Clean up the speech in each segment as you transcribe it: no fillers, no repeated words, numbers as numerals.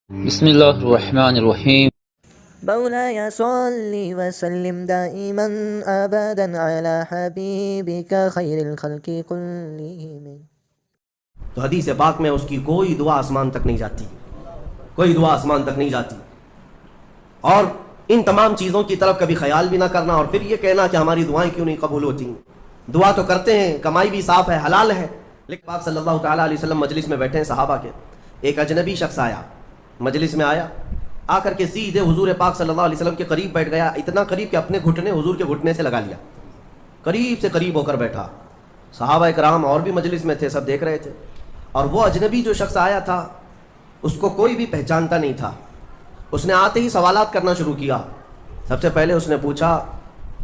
بسم الله الرحمن الرحيم. مولاي صل وسلم دائما ابدا على حبيبك خير الخلق كلهم. تو حدیث پاک میں اس کی کوئی دعا آسمان تک نہیں جاتی، کوئی دعا آسمان تک نہیں جاتی. اور ان تمام چیزوں کی طرف کبھی خیال بھی نہ کرنا اور پھر یہ کہنا کہ ہماری دعائیں کیوں نہیں قبول ہوتی. دعا تو کرتے ہیں، کمائی بھی صاف ہے، حلال ہے، لیکن پاک صلی اللہ تعالیٰ علیہ وسلم مجلس میں بیٹھے ہیں صحابہ کے. ایک اجنبی شخص آیا، مجلس میں آیا، آ کر کے سیدھے حضور پاک صلی اللہ علیہ وسلم کے قریب بیٹھ گیا، اتنا قریب کہ اپنے گھٹنے حضور کے گھٹنے سے لگا لیا، قریب سے قریب ہو کر بیٹھا. صحابہ اکرام اور بھی مجلس میں تھے، سب دیکھ رہے تھے. اور وہ اجنبی جو شخص آیا تھا اس کو کوئی بھی پہچانتا نہیں تھا. اس نے آتے ہی سوالات کرنا شروع کیا. سب سے پہلے اس نے پوچھا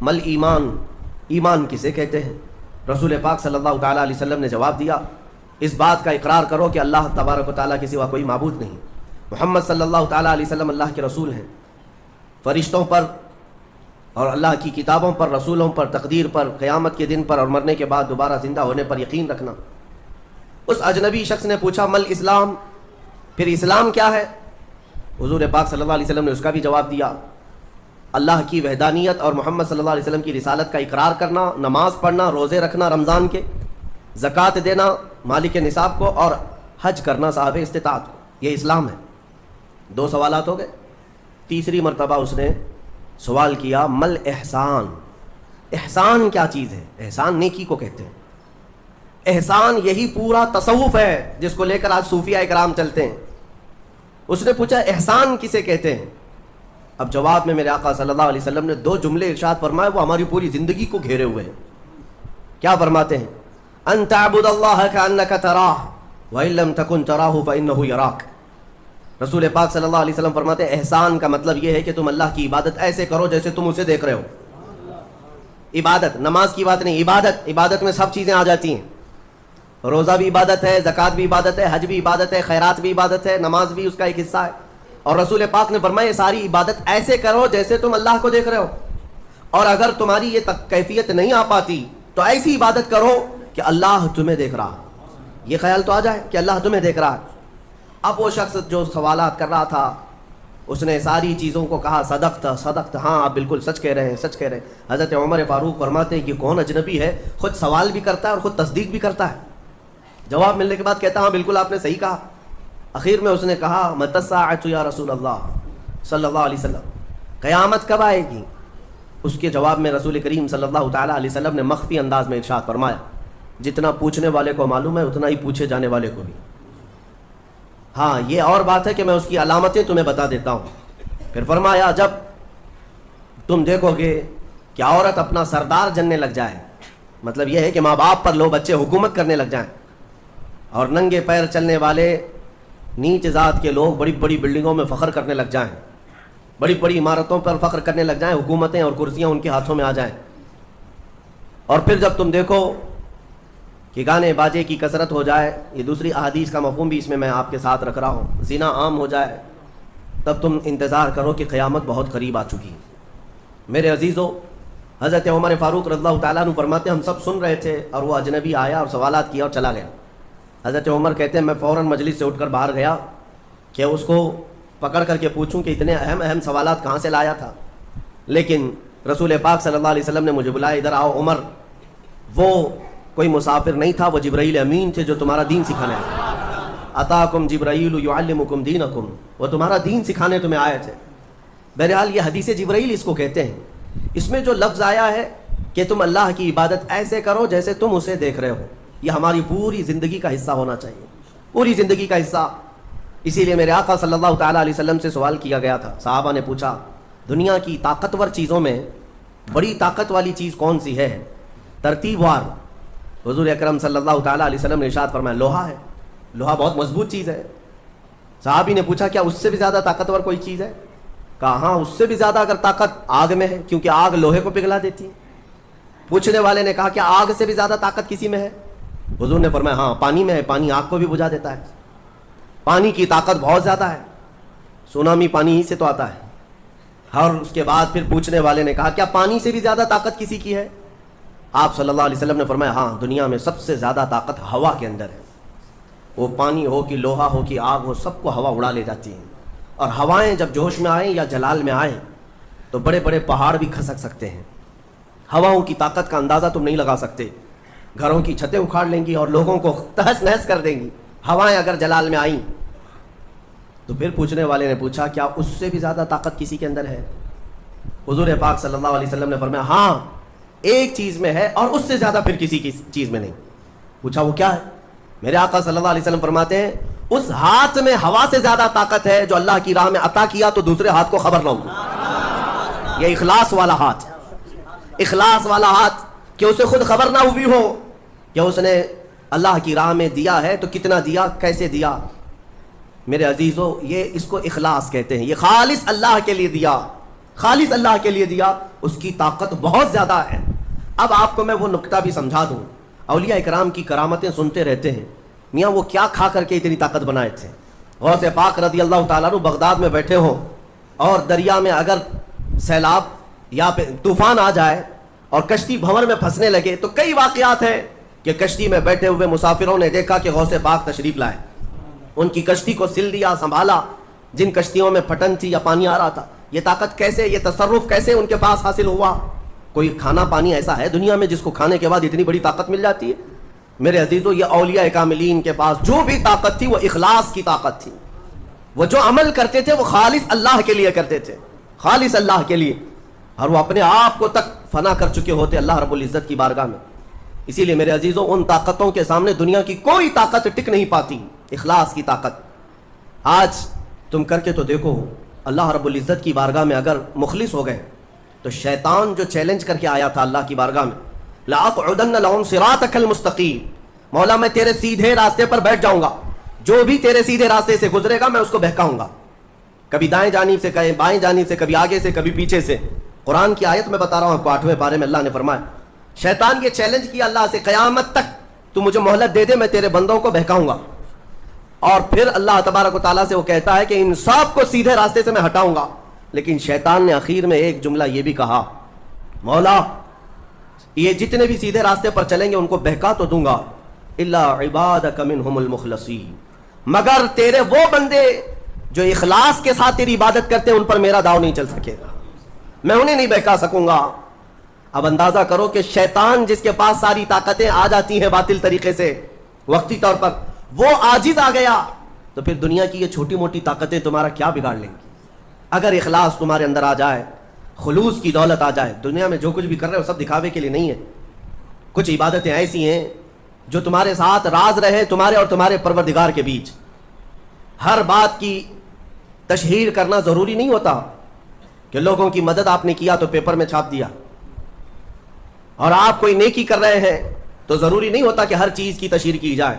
مل ایمان، ایمان کسے کہتے ہیں؟ رسول پاک صلی اللہ تعالیٰ علیہ وسلم نے جواب دیا، اس بات کا اقرار کرو کہ اللہ تبارک و تعالیٰ کے سوا کوئی معبود نہیں، محمد صلی اللہ تعالیٰ علیہ وسلم اللہ کے رسول ہیں. فرشتوں پر اور اللہ کی کتابوں پر، رسولوں پر، تقدیر پر، قیامت کے دن پر اور مرنے کے بعد دوبارہ زندہ ہونے پر یقین رکھنا. اس اجنبی شخص نے پوچھا مل اسلام، پھر اسلام کیا ہے؟ حضور پاک صلی اللہ علیہ وسلم نے اس کا بھی جواب دیا، اللہ کی وحدانیت اور محمد صلی اللہ علیہ وسلم کی رسالت کا اقرار کرنا، نماز پڑھنا، روزے رکھنا رمضان کے، زکوٰۃ دینا مالک نصاب کو، اور حج کرنا صاحب استطاعت کو، یہ اسلام ہے. 2 سوالات ہو گئے. تیسری مرتبہ اس نے سوال کیا مل احسان، احسان کیا چیز ہے؟ احسان نیکی کو کہتے ہیں. احسان یہی پورا تصوف ہے جس کو لے کر آج صوفیہ اکرام چلتے ہیں. اس نے پوچھا احسان کسے کہتے ہیں؟ اب جواب میں میرے آقا صلی اللہ علیہ وسلم نے 2 جملے ارشاد فرمائے، وہ ہماری پوری زندگی کو گھیرے ہوئے ہیں. کیا فرماتے ہیں؟ ان تعبد اللہ کأنک تراہ وإن لم تکن تراہ فإنہ یراک. رسول پاک صلی اللہ علیہ وسلم فرماتے ہیں احسان کا مطلب یہ ہے کہ تم اللہ کی عبادت ایسے کرو جیسے تم اسے دیکھ رہے ہو. عبادت، نماز کی بات نہیں، عبادت، عبادت میں سب چیزیں آ جاتی ہیں. روزہ بھی عبادت ہے، زکوٰۃ بھی عبادت ہے، حج بھی عبادت ہے، خیرات بھی عبادت ہے، نماز بھی اس کا ایک حصہ ہے. اور رسول پاک نے فرمایا یہ ساری عبادت ایسے کرو جیسے تم اللہ کو دیکھ رہے ہو. اور اگر تمہاری یہ کیفیت نہیں آ پاتی تو ایسی عبادت کرو کہ اللہ تمہیں دیکھ رہا، یہ خیال تو آ جائے کہ اللہ تمہیں دیکھ رہا ہے. اب وہ شخص جو سوالات کر رہا تھا اس نے ساری چیزوں کو کہا صدقت صدقت، ہاں آپ بالکل سچ کہہ رہے ہیں، سچ کہہ رہے ہیں. حضرت عمر فاروق فرماتے ہیں کہ کون اجنبی ہے، خود سوال بھی کرتا ہے اور خود تصدیق بھی کرتا ہے. جواب ملنے کے بعد کہتا ہاں بالکل آپ نے صحیح کہا. اخیر میں اس نے کہا متی الساعۃ یا رسول اللہ صلی اللہ علیہ وسلم، قیامت کب آئے گی؟ اس کے جواب میں رسول کریم صلی اللہ تعالیٰ علیہ وسلم نے مخفی انداز میں ارشاد فرمایا، جتنا پوچھنے والے کو معلوم ہے اتنا ہی پوچھے جانے والے کو بھی. ہاں یہ اور بات ہے کہ میں اس کی علامتیں تمہیں بتا دیتا ہوں. پھر فرمایا جب تم دیکھو گے کہ عورت اپنا سردار جننے لگ جائے، مطلب یہ ہے کہ ماں باپ پر لو بچے حکومت کرنے لگ جائیں، اور ننگے پیر چلنے والے نیچ ذات کے لوگ بڑی بڑی بلڈنگوں میں فخر کرنے لگ جائیں، بڑی بڑی عمارتوں پر فخر کرنے لگ جائیں، حکومتیں اور کرسیاں ان کے ہاتھوں میں آ جائیں. اور پھر جب تم دیکھو کہ گانے باجے کی کثرت ہو جائے، یہ دوسری احادیث کا مفہوم بھی اس میں آپ کے ساتھ رکھ رہا ہوں، زنا عام ہو جائے، تب تم انتظار کرو کہ قیامت بہت قریب آ چکی. میرے عزیزو، حضرت عمر فاروق رضی اللہ تعالیٰ عنہ فرماتے ہم سب سن رہے تھے اور وہ اجنبی آیا اور سوالات کیا اور چلا گیا. حضرت عمر کہتے ہیں میں فوراً مجلس سے اٹھ کر باہر گیا کہ اس کو پکڑ کر کے پوچھوں کہ اتنے اہم سوالات کہاں سے لایا تھا. لیکن رسول پاک صلی اللہ علیہ وسلم نے مجھے بلایا، ادھر آؤ عمر، وہ کوئی مسافر نہیں تھا، وہ جبرائیل امین تھے جو تمہارا دین سکھانے آئے تھے. اتاکم جبرائیل یعلمکم دینکم، وہ تمہارا دین سکھانے تمہیں آئے تھے. بہرحال یہ حدیث جبرائیل اس کو کہتے ہیں. اس میں جو لفظ آیا ہے کہ تم اللہ کی عبادت ایسے کرو جیسے تم اسے دیکھ رہے ہو، یہ ہماری پوری زندگی کا حصہ ہونا چاہیے، پوری زندگی کا حصہ. اسی لیے میرے آقا صلی اللہ تعالیٰ علیہ وسلم سے سوال کیا گیا تھا. صحابہ نے پوچھا دنیا کی طاقتور چیزوں میں بڑی طاقت والی چیز کون سی ہے؟ ترتیب وار حضور اکرم صلی اللہ تعالیٰ علیہ وسلم نے ارشاد فرمایا لوہا ہے. لوہا بہت مضبوط چیز ہے. صحابی نے پوچھا کیا اس سے بھی زیادہ طاقتور کوئی چیز ہے؟ کہا ہاں اس سے بھی زیادہ اگر طاقت آگ میں ہے، کیونکہ آگ لوہے کو پگھلا دیتی ہے. پوچھنے والے نے کہا کیا آگ سے بھی زیادہ طاقت کسی میں ہے؟ حضور نے فرمایا ہاں پانی میں ہے، پانی آگ کو بھی بجھا دیتا ہے. پانی کی طاقت بہت زیادہ ہے، سونامی پانی ہی سے تو آتا ہے. اور اس کے بعد پھر پوچھنے والے نے کہا کیا پانی سے بھی زیادہ طاقت کسی کی ہے؟ آپ صلی اللہ علیہ وسلم نے فرمایا ہاں دنیا میں سب سے زیادہ طاقت ہوا کے اندر ہے. وہ پانی ہو کہ لوہا ہو کہ آگ ہو، سب کو ہوا اڑا لے جاتی ہے. اور ہوائیں جب جوش میں آئیں یا جلال میں آئیں تو بڑے بڑے پہاڑ بھی کھسک سکتے ہیں. ہواؤں کی طاقت کا اندازہ تم نہیں لگا سکتے. گھروں کی چھتیں اکھاڑ لیں گی اور لوگوں کو تہس نہس کر دیں گی ہوائیں اگر جلال میں آئیں. تو پھر پوچھنے والے نے پوچھا کیا اس سے بھی زیادہ طاقت کسی کے اندر ہے؟ حضور پاک صلی اللہ علیہ وسلم نے فرمایا ہاں ایک چیز میں ہے اور اس سے زیادہ پھر کسی کی چیز میں نہیں. پوچھا وہ کیا ہے؟ میرے آقا صلی اللہ علیہ وسلم فرماتے ہیں اس ہاتھ میں ہوا سے زیادہ طاقت ہے جو اللہ کی راہ میں عطا کیا تو دوسرے ہاتھ کو خبر نہ ہو. یہ اخلاص والا ہاتھ, اخلاص والا ہاتھ کہ اسے خود خبر نہ ہوئی ہو کہ اس نے اللہ کی راہ میں دیا ہے تو کتنا دیا, کیسے دیا. میرے عزیزو یہ اس کو اخلاص کہتے ہیں. یہ خالص اللہ کے لیے دیا, خالص اللہ کے لیے دیا, اس کی طاقت بہت زیادہ ہے. اب آپ کو میں وہ نکتہ بھی سمجھا دوں. اولیاء اکرام کی کرامتیں سنتے رہتے ہیں, میاں وہ کیا کھا کر کے اتنی طاقت بنائے تھے. غوث پاک رضی اللہ تعالیٰ عنہ بغداد میں بیٹھے ہوں اور دریا میں اگر سیلاب یا طوفان آ جائے اور کشتی بھنور میں پھنسنے لگے تو کئی واقعات ہیں کہ کشتی میں بیٹھے ہوئے مسافروں نے دیکھا کہ غوث پاک تشریف لائے, ان کی کشتی کو سل دیا, سنبھالا. جن کشتیوں میں پھٹن تھی یا پانی آ رہا تھا, یہ طاقت کیسے, یہ تصرف کیسے ان کے پاس حاصل ہوا؟ کوئی کھانا پانی ایسا ہے دنیا میں جس کو کھانے کے بعد اتنی بڑی طاقت مل جاتی ہے؟ میرے عزیزو یہ اولیاء کاملین کے پاس جو بھی طاقت تھی وہ اخلاص کی طاقت تھی. وہ جو عمل کرتے تھے وہ خالص اللہ کے لیے کرتے تھے, خالص اللہ کے لیے, اور وہ اپنے آپ کو تک فنا کر چکے ہوتے اللہ رب العزت کی بارگاہ میں. اسی لیے میرے عزیزو ان طاقتوں کے سامنے دنیا کی کوئی طاقت ٹک نہیں پاتی. اخلاص کی طاقت آج تم کر کے تو دیکھو, اللہ رب العزت کی بارگاہ میں اگر مخلص ہو گئے تو شیطان جو چیلنج کر کے آیا تھا اللہ کی بارگاہ میں, لَأَقْعُدَنَّ لَهُمْ صِرَاطَكَ الْمُسْتَقِيمَ, مولا میں تیرے سیدھے راستے پر بیٹھ جاؤں گا, جو بھی تیرے سیدھے راستے سے گزرے گا میں اس کو بہکاؤں گا. کبھی دائیں جانب سے, کہیں بائیں جانب سے, کبھی آگے سے, کبھی پیچھے سے. قرآن کی آیت میں بتا رہا ہوں آپ کو 8ویں پارے میں اللہ نے فرمایا, شیطان یہ چیلنج کیا اللہ سے قیامت تک تو مجھے مہلت دے دے میں تیرے بندوں کو بہکاؤں گا. اور پھر اللہ تبارک و تعالیٰ سے وہ کہتا ہے کہ ان سب کو سیدھے راستے سے میں ہٹاؤں گا. لیکن شیطان نے اخیر میں ایک جملہ یہ بھی کہا, مولا یہ جتنے بھی سیدھے راستے پر چلیں گے ان کو بہکا تو دوں گا, الا عبادک منہم المخلصین, مگر تیرے وہ بندے جو اخلاص کے ساتھ تیری عبادت کرتے ہیں ان پر میرا داؤ نہیں چل سکے گا, میں انہیں نہیں بہکا سکوں گا. اب اندازہ کرو کہ شیطان جس کے پاس ساری طاقتیں آ جاتی ہیں باطل طریقے سے وقتی طور پر, وہ عاجز آ گیا تو پھر دنیا کی یہ چھوٹی موٹی طاقتیں تمہارا کیا بگاڑ لیں گی؟ اگر اخلاص تمہارے اندر آ جائے, خلوص کی دولت آ جائے. دنیا میں جو کچھ بھی کر رہے ہو سب دکھاوے کے لیے نہیں ہے. کچھ عبادتیں ایسی ہیں جو تمہارے ساتھ راز رہے تمہارے اور تمہارے پروردگار کے بیچ. ہر بات کی تشہیر کرنا ضروری نہیں ہوتا کہ لوگوں کی مدد آپ نے کیا تو پیپر میں چھاپ دیا, اور آپ کوئی نیکی کر رہے ہیں تو ضروری نہیں ہوتا کہ ہر چیز کی تشہیر کی جائے.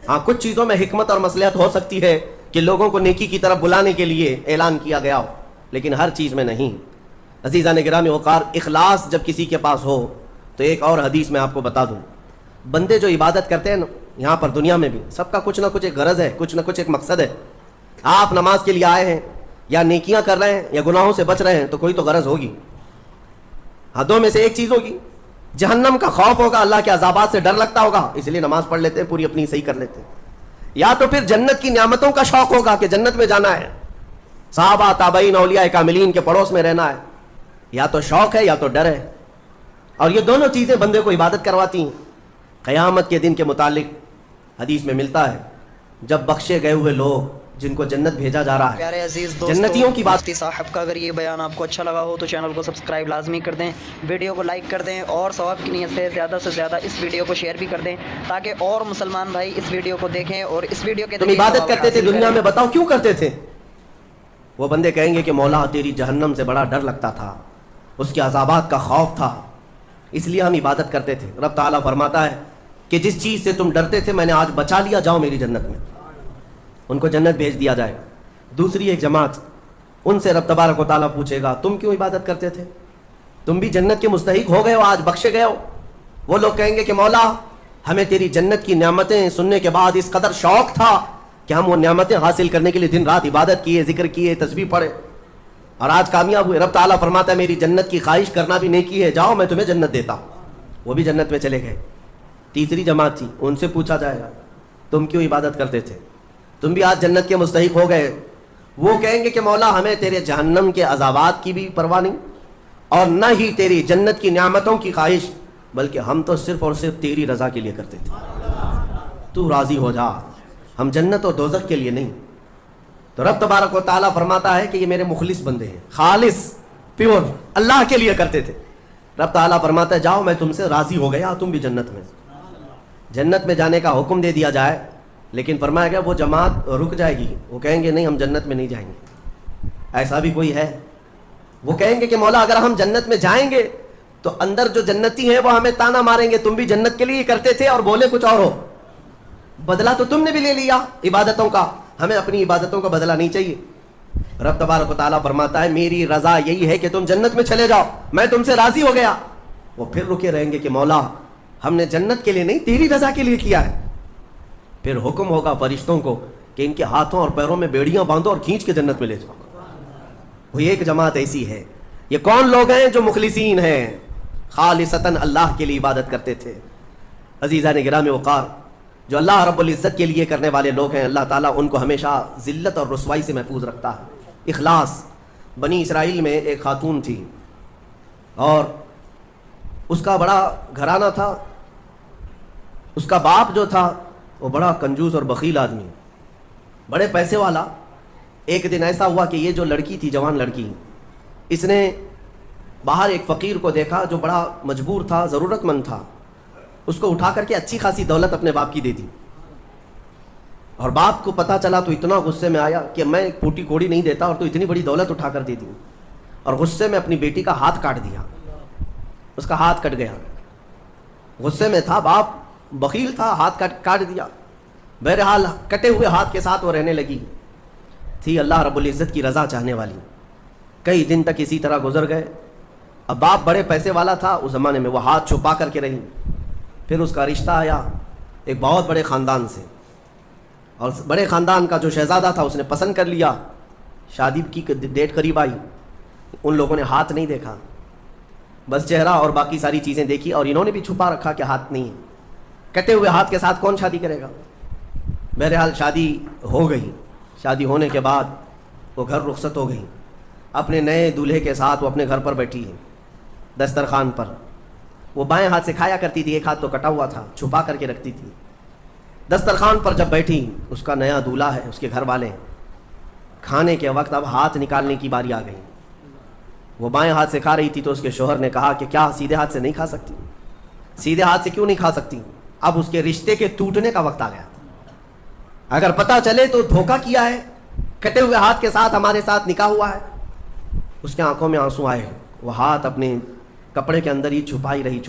ہاں کچھ چیزوں میں حکمت اور مصلحت ہو سکتی ہے کہ لوگوں کو نیکی کی طرف بلانے کے لیے اعلان کیا گیا ہو, لیکن ہر چیز میں نہیں. عزیزان گرامی وقار, اخلاص جب کسی کے پاس ہو تو ایک اور حدیث میں آپ کو بتا دوں, بندے جو عبادت کرتے ہیں نا یہاں پر دنیا میں بھی سب کا کچھ نہ کچھ ایک غرض ہے, کچھ نہ کچھ ایک مقصد ہے. آپ نماز کے لیے آئے ہیں یا نیکیاں کر رہے ہیں یا گناہوں سے بچ رہے ہیں تو کوئی تو غرض ہوگی. حدوں میں سے ایک چیز ہوگی, جہنم کا خوف ہوگا, اللہ کے عذابات سے ڈر لگتا ہوگا اس لیے نماز پڑھ لیتے ہیں, پوری اپنی صحیح کر لیتے ہیں. یا تو پھر جنت کی نعمتوں کا شوق ہوگا کہ جنت میں جانا ہے, صحابہ تابعین اولیاء کاملین کے پڑوس میں رہنا ہے. یا تو شوق ہے یا تو ڈر ہے, اور یہ دونوں چیزیں بندے کو عبادت کرواتی ہیں. قیامت کے دن کے متعلق حدیث میں ملتا ہے جب بخشے گئے ہوئے لوگ جن کو جنت بھیجا جا رہا ہے, پیارے عزیز دوستو, جنتیوں کی بات. مفتی صاحب کا اگر یہ بیان آپ کو اچھا لگا ہو تو چینل کو سبسکرائب لازمی کر دیں, ویڈیو کو لائک کر دیں, اور ثواب کی نیت سے زیادہ اس ویڈیو کو شیئر بھی کر دیں تاکہ اور مسلمان بھائی اس ویڈیو کو دیکھیں اور اس ویڈیو کے تم عبادت کرتے تھے دنیا میں, بتاؤ کیوں کرتے تھے؟ وہ بندے کہیں گے کہ مولا تیری جہنم سے بڑا ڈر لگتا تھا, اس کے عذابات کا خوف تھا, اس لیے ہم عبادت کرتے تھے. رب تعالیٰ فرماتا ہے کہ جس چیز سے تم ڈرتے تھے میں نے آج بچا لیا, جاؤ میری جنت میں. ان کو جنت بھیج دیا جائے. دوسری ایک جماعت, ان سے رب تبارک و تعالیٰ پوچھے گا تم کیوں عبادت کرتے تھے, تم بھی جنت کے مستحق ہو گئے ہو, آج بخشے گئے ہو. وہ لوگ کہیں گے کہ مولا ہمیں تیری جنت کی نعمتیں سننے کے بعد اس قدر شوق تھا کہ ہم وہ نعمتیں حاصل کرنے کے لیے دن رات عبادت کیے, ذکر کیے, تسبیح پڑھے, اور آج کامیاب ہوئے. رب تعالیٰ فرماتا ہے میری جنت کی خواہش کرنا بھی نیکی ہے, جاؤ میں تمہیں جنت دیتا ہوں. وہ بھی جنت میں چلے گئے. تیسری جماعت تھی, ان سے پوچھا جائے گا تم کیوں عبادت کرتے تھے, تم بھی آج جنت کے مستحق ہو گئے. وہ کہیں گے کہ مولا ہمیں تیرے جہنم کے عذابات کی بھی پرواہ نہیں اور نہ ہی تیری جنت کی نعمتوں کی خواہش، بلکہ ہم تو صرف اور صرف تیری رضا کے لیے کرتے تھے، تو راضی ہو جا، ہم جنت اور دوزخ کے لیے نہیں۔ تو رب تبارک و تعالیٰ فرماتا ہے کہ یہ میرے مخلص بندے ہیں، خالص پیور اللہ کے لیے کرتے تھے۔ رب تعالیٰ فرماتا ہے جاؤ میں تم سے راضی ہو گیا، تم بھی جنت میں جانے کا حکم دے دیا جائے، لیکن فرمایا گیا وہ جماعت رک جائے گی، وہ کہیں گے نہیں ہم جنت میں نہیں جائیں گے۔ ایسا بھی کوئی ہے؟ وہ کہیں گے کہ مولا اگر ہم جنت میں جائیں گے تو اندر جو جنتی ہیں وہ ہمیں تانا ماریں گے، تم بھی جنت کے لیے کرتے تھے اور بولے کچھ اور ہو، بدلہ تو تم نے بھی لے لیا عبادتوں کا، ہمیں اپنی عبادتوں کا بدلہ نہیں چاہیے۔ رب تبارک و تعالیٰ فرماتا ہے میری رضا یہی ہے کہ تم جنت میں چلے جاؤ، میں تم سے راضی ہو گیا۔ وہ پھر رکے رہیں گے کہ مولا ہم نے جنت کے لیے نہیں تیری رضا کے لیے کیا ہے۔ پھر حکم ہوگا فرشتوں کو کہ ان کے ہاتھوں اور پیروں میں بیڑیاں باندھو اور کھینچ کے جنت میں لے جاؤ۔ وہ ایک جماعت ایسی ہے۔ یہ کون لوگ ہیں؟ جو مخلصین ہیں، خالصتاً اللہ کے لیے عبادت کرتے تھے۔ عزیزان گرامی وقار، جو اللہ رب العزت کے لیے کرنے والے لوگ ہیں، اللہ تعالیٰ ان کو ہمیشہ ذلت اور رسوائی سے محفوظ رکھتا ہے۔ اخلاص، بنی اسرائیل میں ایک خاتون تھی اور اس کا بڑا گھرانہ تھا، اس کا باپ جو تھا وہ بڑا کنجوس اور بخیل آدمی، بڑے پیسے والا۔ ایک دن ایسا ہوا کہ یہ جو لڑکی تھی، جوان لڑکی، اس نے باہر ایک فقیر کو دیکھا جو بڑا مجبور تھا، ضرورت مند تھا، اس کو اٹھا کر کے اچھی خاصی دولت اپنے باپ کی دے دی۔ اور باپ کو پتہ چلا تو اتنا غصے میں آیا کہ میں پھوٹی کوڑی نہیں دیتا اور تو اتنی بڑی دولت اٹھا کر دے دی، اور غصے میں اپنی بیٹی کا ہاتھ کاٹ دیا، اس کا ہاتھ کٹ گیا۔ غصے میں تھا باپ، بخیل تھا، ہاتھ کاٹ دیا۔ بہرحال کٹے ہوئے ہاتھ کے ساتھ وہ رہنے لگی، تھی اللہ رب العزت کی رضا چاہنے والی۔ کئی دن تک اسی طرح گزر گئے۔ اب باپ بڑے پیسے والا تھا اس زمانے میں، وہ ہاتھ چھپا کر کے رہی۔ پھر اس کا رشتہ آیا ایک بہت بڑے خاندان سے، اور بڑے خاندان کا جو شہزادہ تھا اس نے پسند کر لیا۔ شادی کی ڈیٹ قریب آئی، ان لوگوں نے ہاتھ نہیں دیکھا، بس چہرہ اور باقی ساری چیزیں دیکھی، اور انہوں نے بھی چھپا رکھا کہ ہاتھ نہیں ہے۔ کٹے ہوئے ہاتھ کے ساتھ کون شادی کرے گا؟ بہرحال شادی ہو گئی۔ شادی ہونے کے بعد وہ گھر رخصت ہو گئی، اپنے نئے دولہے کے ساتھ وہ اپنے گھر پر بیٹھی ہے دسترخوان پر۔ وہ بائیں ہاتھ سے کھایا کرتی تھی، ایک ہاتھ تو کٹا ہوا تھا، چھپا کر کے رکھتی تھی۔ دسترخوان پر جب بیٹھی، اس کا نیا دولہا ہے، اس کے گھر والے، کھانے کے وقت اب ہاتھ نکالنے کی باری آ گئی۔ وہ بائیں ہاتھ سے کھا رہی تھی تو اس کے شوہر نے کہا کہ کیا سیدھے ہاتھ سے نہیں کھا سکتی؟ سیدھے ہاتھ سے کیوں نہیں کھا سکتی؟ اب اس کے رشتے کے ٹوٹنے کا وقت آ گیا، اگر پتہ چلے تو دھوکہ کیا ہے، کٹے ہوئے ہاتھ کے ساتھ ہمارے ساتھ نکاح ہوا ہے۔ اس کے آنکھوں میں آنسو آئے، وہ ہاتھ اپنے کپڑے کے اندر ہی چھپائی رہی۔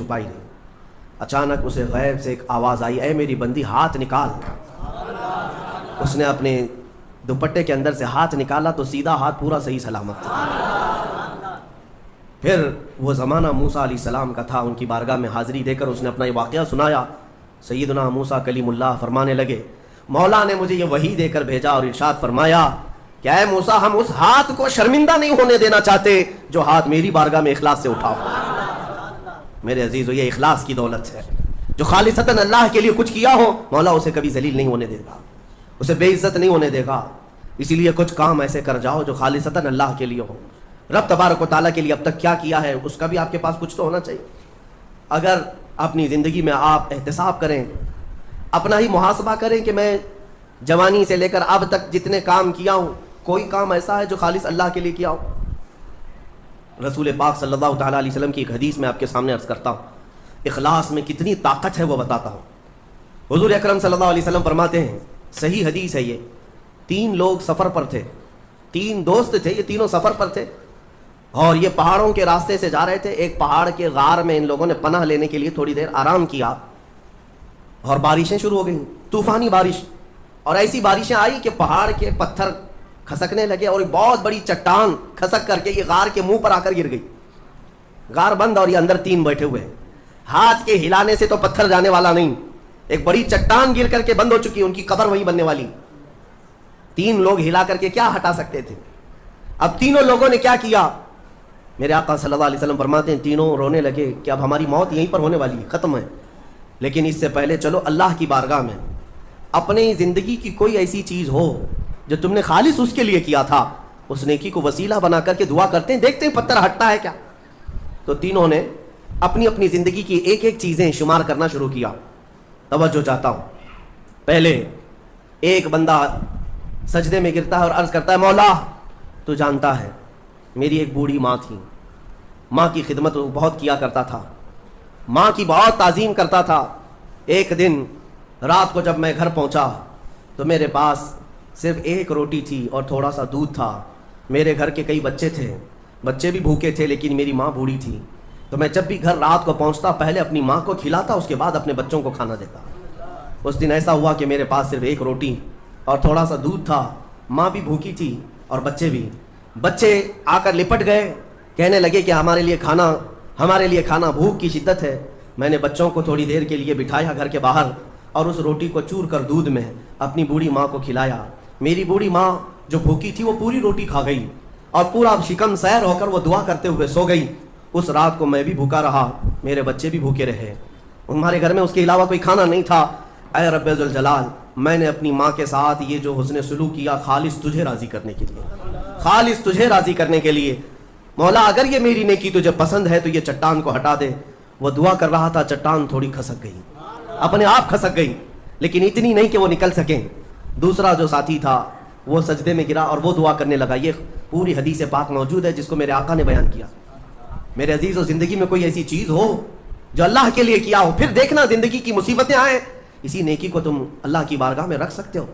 اچانک اسے غیب سے ایک آواز آئی، اے میری بندی ہاتھ نکال۔ اس نے اپنے دوپٹے کے اندر سے ہاتھ نکالا تو سیدھا ہاتھ پورا صحیح سلامت تھا۔ پھر وہ زمانہ موسیٰ علیہ السلام کا تھا، ان کی بارگاہ میں حاضری دے کر اس نے اپنا یہ واقعہ سنایا۔ سیدنا موسیٰ کلیم اللہ فرمانے لگے، مولا نے مجھے یہ وحی دے کر بھیجا اور ارشاد فرمایا کہ اے موسیٰ ہم اس ہاتھ کو شرمندہ نہیں ہونے دینا چاہتے جو ہاتھ میری بارگاہ میں اخلاص سے اٹھاؤ۔ میرے عزیزو، یہ اخلاص کی دولت ہے۔ جو خالصتاً اللہ کے لیے کچھ کیا ہو، مولا اسے کبھی ذلیل نہیں ہونے دے گا، اسے بے عزت نہیں ہونے دے گا۔ اسی لیے کچھ کام ایسے کر جاؤ جو خالصتاً اللہ کے لیے ہو۔ رب تبارک و تعالیٰ کے لیے اب تک کیا کیا ہے اس کا بھی آپ کے پاس کچھ تو ہونا چاہیے۔ اگر اپنی زندگی میں آپ احتساب کریں، اپنا ہی محاسبہ کریں کہ میں جوانی سے لے کر اب تک جتنے کام کیا ہوں، کوئی کام ایسا ہے جو خالص اللہ کے لیے کیا ہو؟ رسول پاک صلی اللہ تعالیٰ علیہ وسلم کی ایک حدیث میں آپ کے سامنے عرض کرتا ہوں، اخلاص میں کتنی طاقت ہے وہ بتاتا ہوں۔ حضور اکرم صلی اللہ علیہ وسلم فرماتے ہیں، صحیح حدیث ہے یہ، 3 لوگ سفر پر تھے، 3 دوست تھے، یہ تینوں سفر پر تھے اور یہ پہاڑوں کے راستے سے جا رہے تھے۔ ایک پہاڑ کے غار میں ان لوگوں نے پناہ لینے کے لیے تھوڑی دیر آرام کیا اور بارشیں شروع ہو گئیں، طوفانی بارش، اور ایسی بارشیں آئی کہ پہاڑ کے پتھر کھسکنے لگے اور ایک بہت بڑی چٹان کھسک کر کے یہ غار کے منہ پر آ کر گر گئی۔ غار بند اور یہ اندر 3 بیٹھے ہوئے ہیں، ہاتھ کے ہلانے سے تو پتھر جانے والا نہیں، ایک بڑی چٹان گر کر کے بند ہو چکی، ان کی قبر وہیں بننے والی۔ 3 لوگ ہلا کر کے کیا ہٹا سکتے تھے؟ اب تینوں لوگوں نے کیا کیا؟ میرے آقا صلی اللہ علیہ وسلم فرماتے ہیں تینوں رونے لگے کہ اب ہماری موت یہیں پر ہونے والی ہے، ختم ہے، لیکن اس سے پہلے چلو اللہ کی بارگاہ میں اپنی زندگی کی کوئی ایسی چیز ہو جو تم نے خالص اس کے لیے کیا تھا، اس نیکی کو وسیلہ بنا کر کے دعا کرتے ہیں، دیکھتے ہیں پتھر ہٹتا ہے کیا۔ تو تینوں نے اپنی اپنی زندگی کی ایک ایک چیزیں شمار کرنا شروع کیا۔ توجہ چاہتا ہوں، پہلے ایک بندہ سجدے میں گرتا ہے اور عرض کرتا ہے مولا تو جانتا ہے میری ایک بوڑھی ماں تھی، ماں کی خدمت وہ بہت کیا کرتا تھا، ماں کی بہت تعظیم کرتا تھا۔ ایک دن رات کو جب میں گھر پہنچا تو میرے پاس صرف ایک روٹی تھی اور تھوڑا سا دودھ تھا۔ میرے گھر کے کئی بچے تھے، بچے بھی بھوکے تھے، لیکن میری ماں بوڑھی تھی، تو میں جب بھی گھر رات کو پہنچتا پہلے اپنی ماں کو کھلاتا، اس کے بعد اپنے بچوں کو کھانا دیتا۔ اس دن ایسا ہوا کہ میرے پاس صرف ایک روٹی اور تھوڑا سا دودھ تھا، ماں بھی بھوکی تھی اور بچے بھی۔ بچے آ کر لپٹ گئے، کہنے لگے کہ ہمارے لیے کھانا، بھوک کی شدت ہے۔ میں نے بچوں کو تھوڑی دیر کے لیے بٹھایا گھر کے باہر اور اس روٹی کو چور کر دودھ میں اپنی بوڑھی ماں کو کھلایا۔ میری بوڑھی ماں جو بھوکی تھی وہ پوری روٹی کھا گئی اور پورا شکم سیر ہو کر وہ دعا کرتے ہوئے سو گئی۔ اس رات کو میں بھی بھوکا رہا، میرے بچے بھی بھوکے رہے، ہمارے گھر میں اس کے علاوہ کوئی کھانا نہیں تھا۔ اے رب ذوالجلال، میں نے اپنی ماں کے ساتھ یہ جو حسن سلوک کیا خالص تجھے راضی کرنے کے لیے، خالص تجھے راضی کرنے کے لیے۔ مولا اگر یہ میری نیکی تجھے پسند ہے تو یہ چٹان کو ہٹا دے۔ وہ دعا کر رہا تھا، چٹان تھوڑی کھسک گئی، اپنے آپ کھسک گئی، لیکن اتنی نہیں کہ وہ نکل سکیں۔ دوسرا جو ساتھی تھا وہ سجدے میں گرا اور وہ دعا کرنے لگا۔ یہ پوری حدیث پاک موجود ہے جس کو میرے آقا نے بیان کیا۔ میرے عزیز و زندگی میں کوئی ایسی چیز ہو جو اللہ کے لیے کیا ہو، پھر دیکھنا زندگی کی مصیبتیں آئیں، اسی نیکی کو تم اللہ کی بارگاہ میں رکھ سکتے ہو۔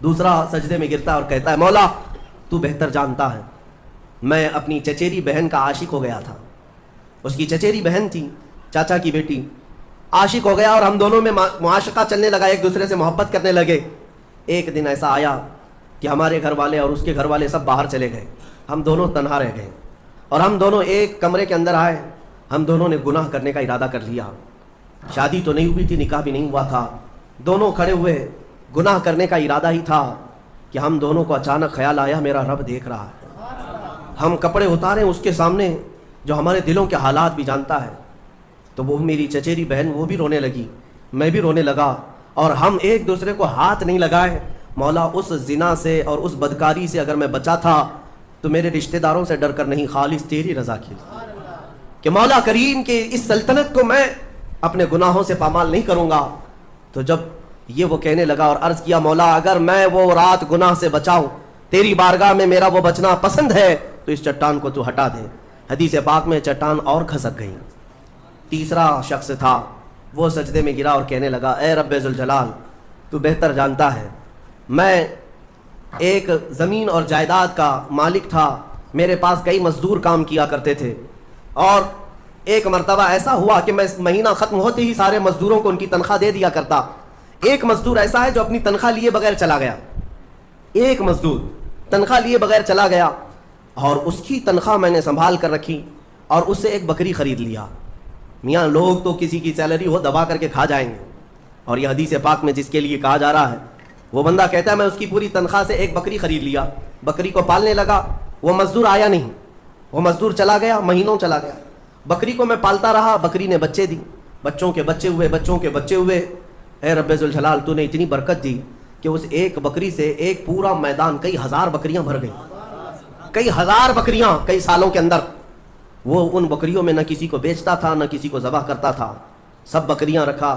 دوسرا سجدے میں گرتا اور کہتا ہے مولا تو بہتر جانتا ہے، میں اپنی چچیری بہن کا عاشق ہو گیا تھا۔ اس کی چچیری بہن تھی، چاچا کی بیٹی، عاشق ہو گیا اور ہم دونوں میں معاشقہ چلنے لگا، ایک دوسرے سے محبت کرنے لگے۔ ایک دن ایسا آیا کہ ہمارے گھر والے اور اس کے گھر والے سب باہر چلے گئے، ہم دونوں تنہا رہ گئے اور ہم دونوں ایک کمرے کے اندر آئے۔ ہم دونوں نے گناہ کرنے کا ارادہ کر لیا، شادی تو نہیں ہوئی تھی، نکاح بھی نہیں ہوا تھا، دونوں کھڑے ہوئے، گناہ کرنے کا ارادہ ہی تھا کہ ہم دونوں کو اچانک خیال آیا میرا رب دیکھ رہا ہے۔ ہم کپڑے اتارے اس کے سامنے جو ہمارے دلوں کے حالات بھی جانتا ہے، تو وہ میری چچیری بہن وہ بھی رونے لگی، میں بھی رونے لگا، اور ہم ایک دوسرے کو ہاتھ نہیں لگائے۔ مولا اس زنا سے اور اس بدکاری سے اگر میں بچا تھا تو میرے رشتہ داروں سے ڈر کر نہیں، خالص تیری رضا کے لیے، کہ مولا کریم کے اس سلطنت کو میں اپنے گناہوں سے پامال نہیں کروں گا۔ تو جب یہ وہ کہنے لگا اور عرض کیا مولا اگر میں وہ رات گناہ سے بچاؤں، تیری بارگاہ میں میرا وہ بچنا پسند ہے تو اس چٹان کو تو ہٹا دے۔ حدیث پاک میں چٹان اور کھسک گئی۔ تیسرا شخص تھا، وہ سجدے میں گرا اور کہنے لگا اے رب ذوالجلال تو بہتر جانتا ہے، میں ایک زمین اور جائیداد کا مالک تھا، میرے پاس کئی مزدور کام کیا کرتے تھے، اور ایک مرتبہ ایسا ہوا کہ میں مہینہ ختم ہوتے ہی سارے مزدوروں کو ان کی تنخواہ دے دیا کرتا۔ ایک مزدور ایسا ہے جو اپنی تنخواہ لیے بغیر چلا گیا، ایک مزدور تنخواہ لیے بغیر چلا گیا، اور اس کی تنخواہ میں نے سنبھال کر رکھی اور اس سے ایک بکری خرید لیا۔ میاں لوگ تو کسی کی سیلری ہو دبا کر کے کھا جائیں گے، اور یہ حدیث پاک میں جس کے لیے کہا جا رہا ہے وہ بندہ کہتا ہے میں اس کی پوری تنخواہ سے ایک بکری خرید لیا، بکری کو پالنے لگا، وہ مزدور آیا نہیں، وہ مزدور چلا گیا، مہینوں چلا گیا، بکری کو میں پالتا رہا، بکری نے بچے دی، بچوں کے بچے ہوئے، بچوں کے بچے ہوئے۔ اے رب ذوالجلال تو نے اتنی برکت دی کہ اس ایک بکری سے ایک پورا میدان کئی ہزار بکریاں بھر گئیں، کئی ہزار بکریاں کئی سالوں کے اندر۔ وہ ان بکریوں میں نہ کسی کو بیچتا تھا نہ کسی کو ذبح کرتا تھا، سب بکریاں رکھا۔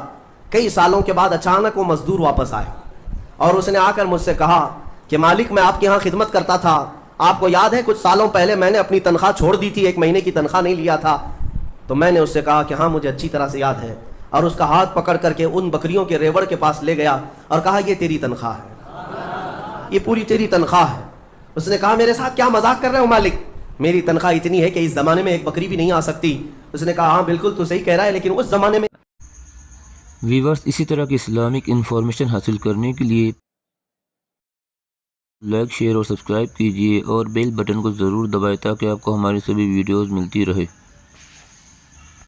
کئی سالوں کے بعد اچانک وہ مزدور واپس آیا اور اس نے آ کر مجھ سے کہا کہ مالک میں آپ کے ہاں خدمت کرتا تھا، آپ کو یاد ہے کچھ سالوں پہلے میں نے اپنی تنخواہ چھوڑ دی تھی، ایک مہینے کی تنخواہ نہیں لیا تھا۔ تو میں نے اس سے کہا کہ ہاں مجھے اچھی طرح سے یاد ہے، اور اس کا ہاتھ پکڑ کر کے ان بکریوں کے ریوڑ کے پاس لے گیا اور کہا یہ تیری تنخواہ ہے، یہ پوری تیری تنخواہ ہے۔ اس نے کہا میرے ساتھ کیا مذاق کر رہے ہو مالک، میری تنخواہ اتنی ہے کہ اس زمانے میں ایک بکری بھی نہیں آ سکتی۔ اس نے کہا ہاں بالکل تو صحیح کہہ رہا ہے، لیکن اس زمانے میں۔ ویورز اسی طرح کی اسلامک انفارمیشن حاصل کرنے کے لیے لائک شیئر اور سبسکرائب کیجیے اور بیل بٹن کو ضرور دبائیں تاکہ آپ کو ہماری سبھی ویڈیوز ملتی رہے۔